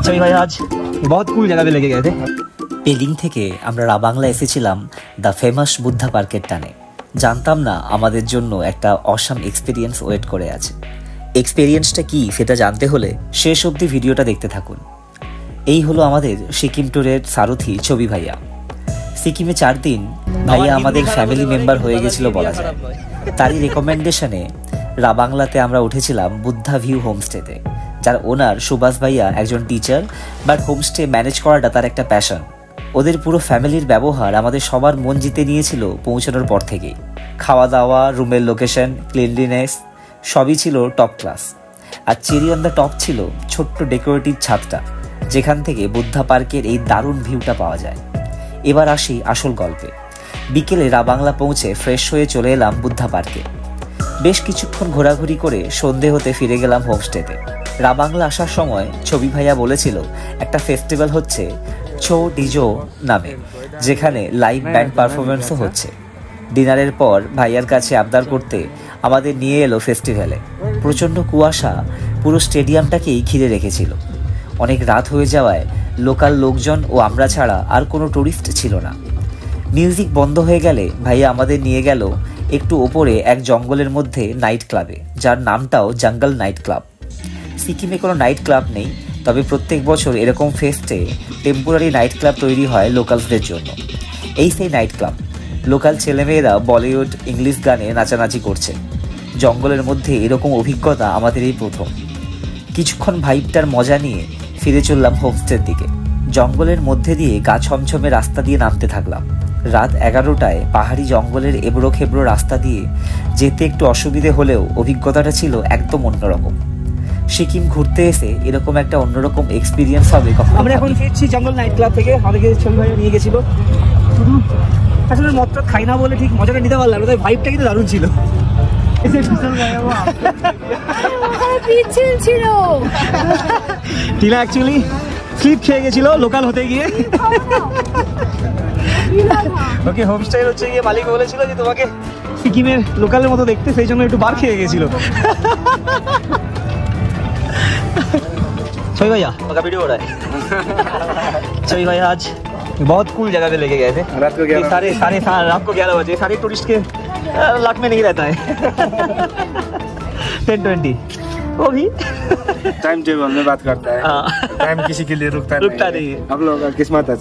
चलिए भाई आज बहुत कूल जगह पे लेके गए थे। পেলিং থেকে আমরা রাবাংলা এসেছিলাম দ্য ফেমাস বুদ্ধা পার্কের টানে। জানতাম না আমাদের জন্য একটা অসাম এক্সপিরিয়েন্স ওয়েট করে আছে। এক্সপিরিয়েন্সটা কি সেটা জানতে হলে শেষ অবধি ভিডিওটা দেখতে থাকুন। এই হলো আমাদের সিকিম ট্যুরের সারথি ছবি ভাইয়া। সিকিমে 4 দিন ভাইয়া আমাদের ফ্যামিলি মেম্বার হয়ে গেছিল বলা যায়। তারই রেকমেন্ডেশনে রাবাংলাতে আমরা উঠেছিলাম বুদ্ধা ভিউ হোমস্টেতে, যার ওনার সুভাষ ভাইয়া একজন টিচার, বাট হোমস্টে ম্যানেজ করাটা তার একটা প্যাশন। ওদের পুরো ফ্যামিলির ব্যবহার আমাদের সবার মন জিতে নিয়েছিল পৌঁছানোর পর থেকেই। খাওয়া দাওয়া, রুমের লোকেশন, ক্লিনলিনেস সবই ছিল টপ ক্লাস। আর চেরি অন দ্য টপ ছিল ছোট্ট ডেকোরেটিভ ছাদটা, যেখান থেকে বুদ্ধা পার্কের এই দারুণ ভিউটা পাওয়া যায়। এবার আসি আসল গল্পে। বিকেলে রাবাংলা পৌঁছে ফ্রেশ হয়ে চলে এলাম বুদ্ধা পার্কে। বেশ কিছুক্ষণ ঘোরাঘুরি করে সন্ধে হতে ফিরে গেলাম হোমস্টেতে। রাবাংলা আসার সময় ছবি ভাইয়া বলেছিল একটা ফেস্টিভ্যাল হচ্ছে ছো ডিজো নামে, যেখানে লাইভ ব্যান্ড পারফরমেন্সও হচ্ছে। ডিনারের পর ভাইয়ার কাছে আবদার করতে আমাদের নিয়ে এলো ফেস্টিভ্যালে। প্রচণ্ড কুয়াশা পুরো স্টেডিয়ামটাকেই ঘিরে রেখেছিল। অনেক রাত হয়ে যাওয়ায় লোকাল লোকজন ও আমরা ছাড়া আর কোনো টুরিস্ট ছিল না। মিউজিক বন্ধ হয়ে গেলে ভাইয়া আমাদের নিয়ে গেল একটু ওপরে এক জঙ্গলের মধ্যে নাইট ক্লাবে, যার নামটাও জঙ্গল নাইট ক্লাব। সিকিমে কোনো নাইট ক্লাব নেই, তবে প্রত্যেক বছর এরকম ফেস্টে টেম্পোরারি নাইট ক্লাব তৈরি হয় লোকালসদের জন্য। এই সেই নাইট ক্লাব। লোকাল ছেলেমেয়েরা বলিউড, ইংলিশ গানে নাচানাচি করছে। জঙ্গলের মধ্যে এরকম অভিজ্ঞতা আমাদের এই প্রথম। কিছুক্ষণ ভাইবটার মজা নিয়ে ফিরে চললাম হোমস্টের দিকে। জঙ্গলের মধ্যে দিয়ে গা ছমছমে রাস্তা দিয়ে নামতে থাকলাম। রাত 11টায় পাহাড়ি জঙ্গলের এবড়ো খেবড়ো রাস্তা দিয়ে যেতে একটু অসুবিধে হলেও অভিজ্ঞতাটা ছিল একদম অন্যরকম। সিকিম ঘুরতে এসে এরকম একটা অন্যরকম এক্সপিরিয়েন্স হবে। আমরা এখন ফিরছি জঙ্গল নাইট ক্লাব থেকে। আমাদেরকে ছবি ভাই নিয়ে গেছিল। শুধু আসলে মদ খাই না বলে ঠিক মজাটা নিতে পারলাম, তাই ভাইবটা কিন্তু দারুণ ছিল। টিনা অ্যাকচুয়ালি স্লিপ খেয়ে গেছিল লোকাল হতে গিয়ে। ওকে হোমস্টের হচ্ছে গিয়ে মালিক বলেছিল যে তোমাকে সিকিমের লোকালের মতো দেখতে, সেই জন্য একটু বার খেয়ে গেছিল। छवि भैया आपका वीडियो हो रहा है। छवि भैया आज बहुत कूल जगह पे लेके गए थे। रात को 11 रात को 11 बजे सारे टूरिस्ट के लाख में नहीं रहता है। 10-20 वो भी टाइम टेबल में बात करता है। टाइम किसी के लिए रुकता नहीं है। हम लोग का किस्मत है।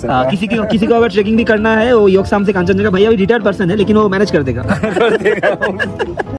किसी को अगर ट्रेकिंग भी करना है, वो योगसाम से कांचनजंगा भैया भी रिटायर्ड पर्सन है, लेकिन वो मैनेज कर देगा।